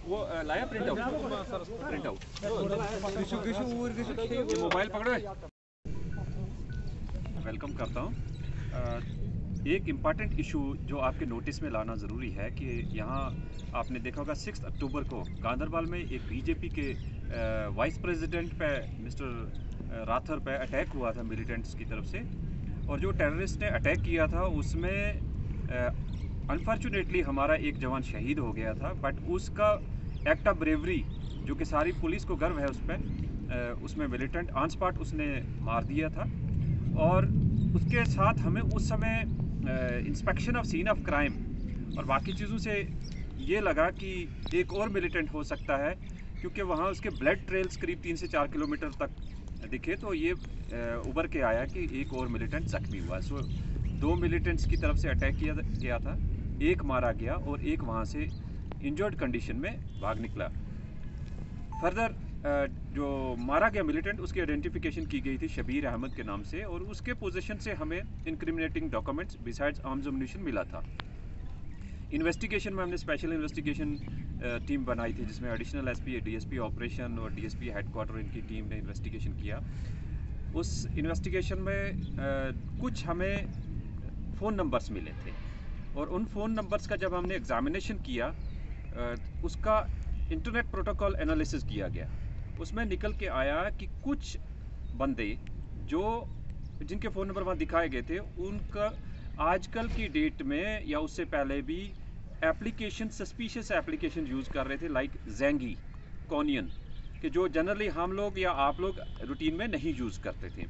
वो लाया print out mobile पकड़ो। वेलकम करता हूँ। एक इम्पॉर्टेंट इशू जो आपके नोटिस में लाना ज़रूरी है कि यहाँ आपने देखा होगा 6 अक्टूबर को गांधरबल में एक बीजेपी के वाइस प्रेसिडेंट पे मिस्टर राथर पे अटैक हुआ था मिलिटेंट्स की तरफ से, और जो टेररिस्ट ने अटैक किया था उसमें अनफॉर्चुनेटली हमारा एक जवान शहीद हो गया था। बट उसका एक्ट ऑफ ब्रेवरी जो कि सारी पुलिस को गर्व है उस पर, उसमें मिलिटेंट ऑन स्पॉट उसने मार दिया था। और उसके साथ हमें उस समय inspection of scene of crime और बाकी चीज़ों से ये लगा कि एक और मिलिटेंट हो सकता है, क्योंकि वहाँ उसके ब्लड ट्रेल्स करीब 3 से 4 किलोमीटर तक दिखे। तो ये उभर के आया कि एक और मिलिटेंट जख्मी हुआ। सो 2 मिलिटेंट्स की तरफ से अटैक किया गया था, एक मारा गया और एक वहाँ से इंजर्ड कंडीशन में भाग निकला। फर्दर जो मारा गया मिलिटेंट उसकी आइडेंटिफिकेशन की गई थी शबीर अहमद के नाम से, और उसके पोजीशन से हमें incriminating documents besides arms ammunition मिला था। इन्वेस्टिगेशन में हमने स्पेशल इन्वेस्टिगेशन टीम बनाई थी, जिसमें एडिशनल एसपी, डीएसपी ऑपरेशन और डीएसपी हेडक्वार्टर इनकी टीम ने इन्वेस्टिगेशन किया। उस इन्वेस्टिगेशन में कुछ हमें फ़ोन नंबर्स मिले थे, और उन फ़ोन नंबर्स का जब हमने एग्जामिनेशन किया, उसका इंटरनेट प्रोटोकॉल एनालिसिस किया गया। उसमें निकल के आया कि कुछ बंदे जिनके फ़ोन नंबर वहाँ दिखाए गए थे, उनका आजकल की डेट में या उससे पहले भी एप्लीकेशन, सस्पिशियस एप्लीकेशन यूज़ कर रहे थे, लाइक ज़ेंगी, कॉनियन, कि जो जनरली हम लोग या आप लोग रूटीन में नहीं यूज़ करते थे।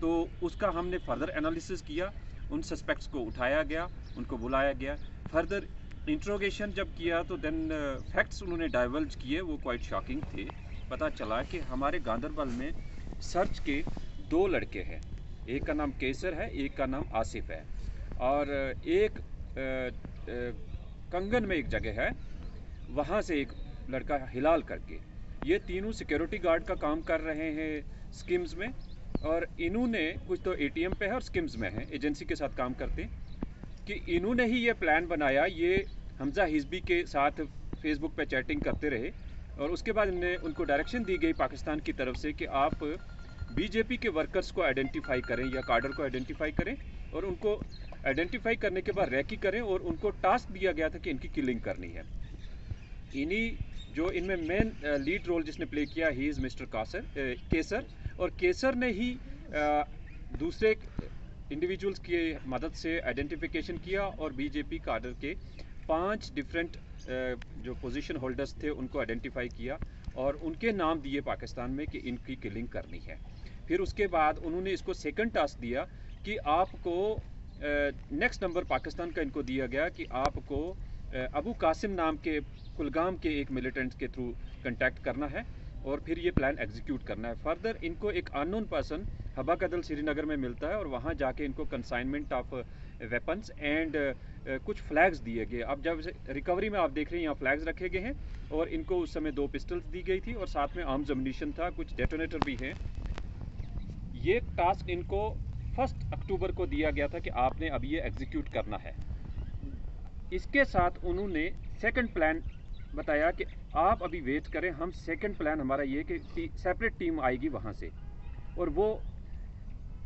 तो उसका हमने फर्दर एनालिसिस किया, उन सस्पेक्ट्स को उठाया गया, उनको बुलाया गया। फर्दर इंट्रोगेशन जब किया तो देन फैक्ट्स उन्होंने डाइवल्ज किए, वो क्वाइट शॉकिंग थे। पता चला कि हमारे गांधरबल में सर्च के 2 लड़के हैं, एक का नाम केसर है, एक का नाम आसिफ है, और एक कंगन में एक जगह है, वहाँ से एक लड़का हिलाल करके। ये तीनों सिक्योरिटी गार्ड का काम कर रहे हैं स्किम्स में, और इन्होंने कुछ तो एटीएम पे है और स्किम्स में है, एजेंसी के साथ काम करते हैं, कि इन्होंने ही ये प्लान बनाया। ये हमजा हिजबी के साथ फेसबुक पे चैटिंग करते रहे, और उसके बाद उनको डायरेक्शन दी गई पाकिस्तान की तरफ से कि आप बीजेपी के वर्कर्स को आइडेंटिफाई करें या कार्डर को आइडेंटिफाई करें, और उनको आइडेंटिफाई करने के बाद रैकी करें, और उनको टास्क दिया गया था कि इनकी किलिंग करनी है। जो इनमें मेन लीड रोल जिसने प्ले किया, ही इज़ मिस्टर केसर, और केसर ने ही दूसरे इंडिविजुअल्स की मदद से आइडेंटिफिकेशन किया और बीजेपी कार्डर के 5 डिफरेंट जो पोजीशन होल्डर्स थे उनको आइडेंटिफाई किया और उनके नाम दिए पाकिस्तान में कि इनकी किलिंग करनी है। फिर उसके बाद उन्होंने इसको सेकंड टास्क दिया कि आपको नेक्स्ट नंबर पाकिस्तान का इनको दिया गया कि आपको अबू कासिम नाम के कुलगाम के एक मिलिटेंट के थ्रू कंटेक्ट करना है और फिर ये प्लान एग्जीक्यूट करना है। फर्दर इनको एक अननोन पर्सन हबा कदल श्रीनगर में मिलता है, और वहाँ जाके इनको कंसाइनमेंट ऑफ वेपन्स एंड कुछ फ्लैग्स दिए गए। अब जब रिकवरी में आप देख रहे हैं यहाँ फ्लैग्स रखे गए हैं, और इनको उस समय 2 पिस्टल्स दी गई थी और साथ में आर्म्स एम्युनिशन था, कुछ डेटोनेटर भी हैं। ये टास्क इनको 1 अक्टूबर को दिया गया था कि आपने अभी ये एग्जीक्यूट करना है। इसके साथ उन्होंने सेकंड प्लान बताया कि आप अभी वेट करें, हम सेकंड प्लान हमारा ये कि सेपरेट टीम आएगी वहाँ से, और वो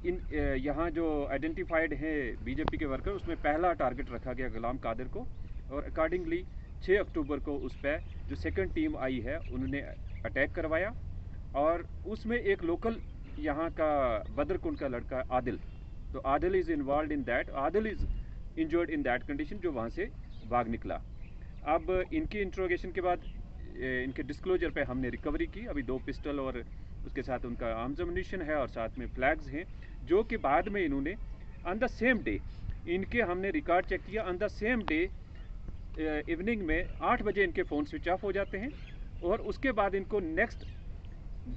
यहाँ जो आइडेंटिफाइड है बीजेपी के वर्कर, उसमें पहला टारगेट रखा गया गुलाम कादिर को, और अकॉर्डिंगली 6 अक्टूबर को उस पर जो सेकंड टीम आई है उन्होंने अटैक करवाया, और उसमें एक लोकल यहाँ का बदरकुंड का लड़का आदिल, तो Adil is involve in that, Adil is injured in that condition, जो वहाँ से भाग निकला। अब इनकी इंट्रोगेशन के बाद इनके डिस्क्लोजर पे हमने रिकवरी की, अभी 2 पिस्टल और उसके साथ उनका आर्म्स एम्युनिशन है और साथ में फ्लैग्स हैं, जो कि बाद में इन्होंने ऑन द सेम डे, इनके हमने रिकॉर्ड चेक किया, on the same day evening में 8 बजे इनके फ़ोन स्विच ऑफ हो जाते हैं, और उसके बाद इनको नेक्स्ट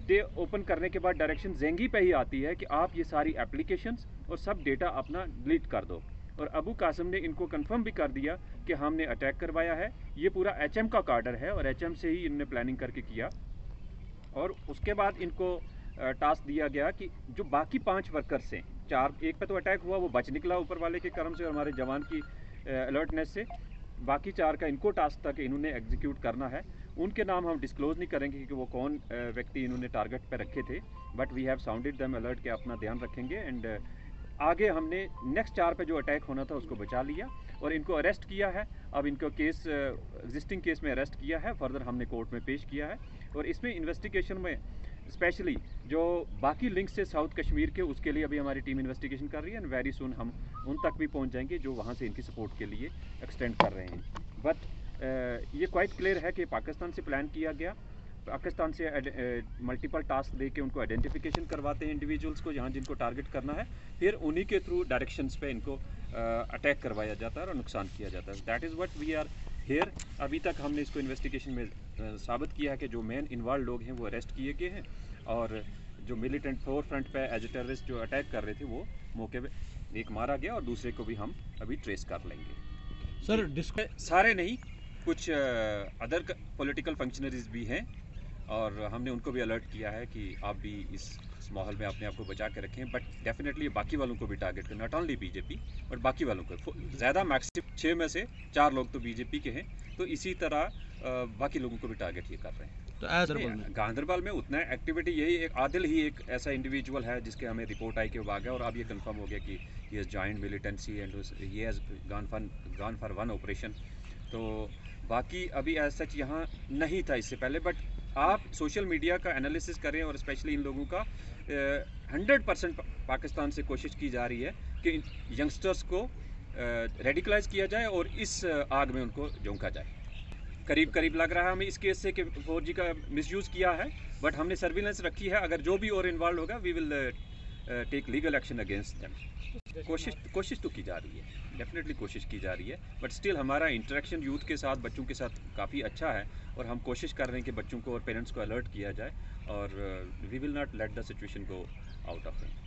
डे ओपन करने के बाद डायरेक्शन ज़ेंगी पे ही आती है कि आप ये सारी एप्लीकेशंस और सब डेटा अपना डिलीट कर दो। और अबू कासिम ने इनको कंफर्म भी कर दिया कि हमने अटैक करवाया है, ये पूरा एचएम का कार्डर है और एचएम से ही इन्होंने प्लानिंग करके किया। और उसके बाद इनको टास्क दिया गया कि जो बाकी 5 वर्कर्स हैं, 4, एक पे तो अटैक हुआ, वो बच निकला ऊपर वाले के करम से और हमारे जवान की अलर्टनेस से, बाकी 4 का इनको टास्क था कि इन्होंने एग्जीक्यूट करना है। उनके नाम हम डिस्क्लोज नहीं करेंगे कि वो कौन व्यक्ति इन्होंने टारगेट पे रखे थे, but we have sounded them alert के अपना ध्यान रखेंगे। एंड आगे हमने नेक्स्ट 4 पे जो अटैक होना था उसको बचा लिया और इनको अरेस्ट किया है। अब इनको केस एग्जिस्टिंग केस में अरेस्ट किया है, फर्दर हमने कोर्ट में पेश किया है। और इसमें इन्वेस्टिगेशन में स्पेशली जो बाकी लिंक्स से साउथ कश्मीर के, उसके लिए अभी हमारी टीम इन्वेस्टिगेशन कर रही है एंड वेरी सुन हम उन तक भी पहुंच जाएंगे जो वहां से इनकी सपोर्ट के लिए एक्सटेंड कर रहे हैं। बट ये क्वाइट क्लियर है कि पाकिस्तान से प्लान किया गया, पाकिस्तान से मल्टीपल टास्क दे के उनको आइडेंटिफिकेशन करवाते हैं इंडिविजुअल्स को जहाँ जिनको टारगेट करना है, फिर उन्हीं के थ्रू डायरेक्शंस पे इनको अटैक करवाया जाता है और नुकसान किया जाता है। That is what we are here. अभी तक हमने इसको इन्वेस्टिगेशन में साबित किया है कि जो मेन इन्वॉल्व लोग हैं वो अरेस्ट किए गए हैं और जो मिलिटेंट फोर फ्रंट पे एज ए टेररिस्ट जो अटैक कर रहे थे वो मौके पे एक मारा गया और दूसरे को भी हम अभी ट्रेस कर लेंगे। सर सारे नहीं, कुछ अदर पॉलिटिकल फंक्शनरीज भी हैं और हमने उनको भी अलर्ट किया है कि आप भी इस माहौल में अपने आप को बचा के रखें। बट डेफिनेटली बाकी वालों को भी टारगेट करें, नॉट ओनली बीजेपी बट बाकी वालों को। ज़्यादा मैक्सिमम 6 में से 4 लोग तो बीजेपी के हैं, तो इसी तरह बाकी लोगों को भी टारगेट ये कर रहे हैं। तो गांधरबल में उतना एक्टिविटी, यही एक आदिल ही एक ऐसा इंडिविजुअल है जिसके हमें रिपोर्ट आई कि वो भाग गया और अब ये कंफर्म हो गया कि ये जॉइंट मिलिटेंसी एंड ये has gone for one operation. तो बाकी अभी एज सच यहाँ नहीं था इससे पहले। बट आप सोशल मीडिया का एनालिसिस करें और स्पेशली इन लोगों का 100% पाकिस्तान से कोशिश की जा रही है कि यंगस्टर्स को रेडिकलाइज किया जाए और इस आग में उनको झोंका जाए। करीब लग रहा है हमें इस केस से कि 4G का मिसयूज़ किया है, बट हमने सर्विलेंस रखी है। अगर जो भी और इन्वॉल्व होगा we will take legal action against them. कोशिश तो की जा रही है, डेफिनेटली कोशिश की जा रही है, बट स्टिल हमारा इंटरेक्शन यूथ के साथ, बच्चों के साथ काफ़ी अच्छा है और हम कोशिश कर रहे हैं कि बच्चों को और पेरेंट्स को अलर्ट किया जाए और we will not let the situation go out of it.